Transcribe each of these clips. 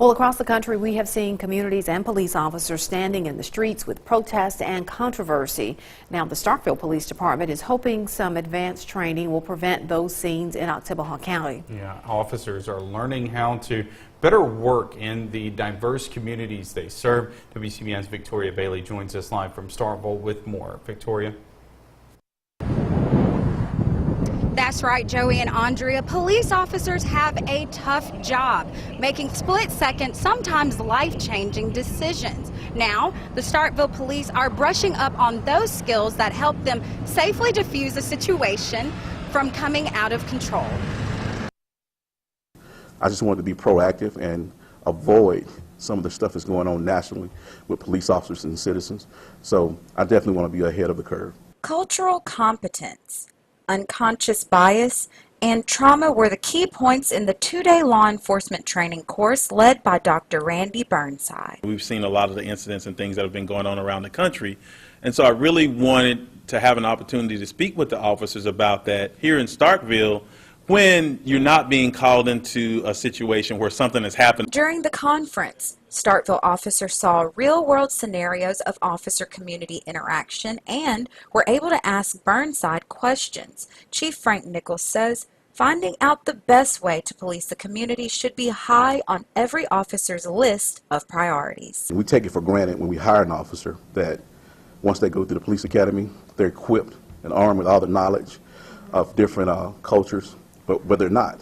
Well, across the country, we have seen communities and police officers standing in the streets with protest and controversy. Now, the Starkville Police Department is hoping some advanced training will prevent those scenes in Oktibbeha County. Yeah, officers are learning how to better work in the diverse communities they serve. WCBN's Victoria Bailey joins us live from Starkville with more. Victoria. That's right, Joey and Andrea. Police officers have a tough job making split-second, sometimes life-changing decisions. Now, the Starkville police are brushing up on those skills that help them safely defuse a situation from coming out of control. I just wanted to be proactive and avoid some of the stuff that's going on nationally with police officers and citizens. So I definitely want to be ahead of the curve. Cultural competence, unconscious bias, and trauma were the key points in the two-day law enforcement training course led by Dr. Randy Burnside. We've seen a lot of the incidents and things that have been going on around the country, and so I really wanted to have an opportunity to speak with the officers about that here in Starkville when you're not being called into a situation where something has happened. During the conference, Starkville officers saw real-world scenarios of officer-community interaction and were able to ask Burnside questions. Chief Frank Nichols says finding out the best way to police the community should be high on every officer's list of priorities. We take it for granted when we hire an officer that once they go through the police academy, they're equipped and armed with all the knowledge of different cultures, but they're not.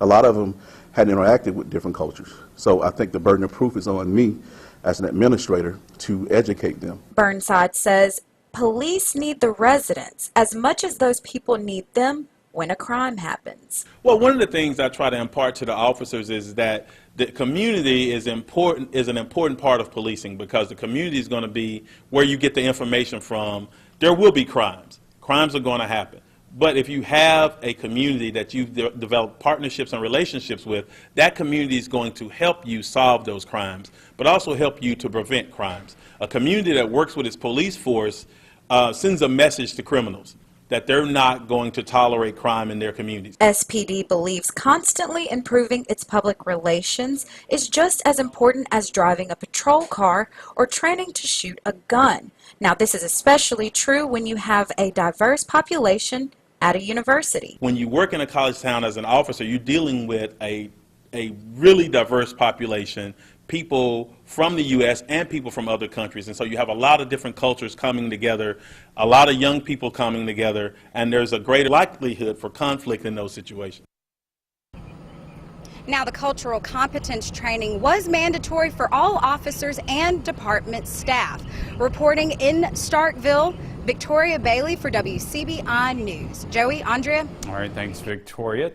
A lot of them hadn't interacted with different cultures. So I think the burden of proof is on me as an administrator to educate them. Burnside says police need the residents as much as those people need them when a crime happens. Well, one of the things I try to impart to the officers is that the community is an important part of policing, because the community is going to be where you get the information from. There will be crimes. Crimes are going to happen. But if you have a community that you've developed partnerships and relationships with, that community is going to help you solve those crimes, but also help you to prevent crimes. A community that works with its police force sends a message to criminals that they're not going to tolerate crime in their communities. SPD believes constantly improving its public relations is just as important as driving a patrol car or training to shoot a gun. Now, this is especially true when you have a diverse population at a university. When you work in a college town as an officer, you're dealing with a really diverse population, people from the U.S. and people from other countries. And so you have a lot of different cultures coming together, a lot of young people coming together, and there's a greater likelihood for conflict in those situations. Now, the cultural competence training was mandatory for all officers and department staff. Reporting in Starkville, Victoria Bailey for WCBI News. Joey, Andrea. All right, thanks, Victoria.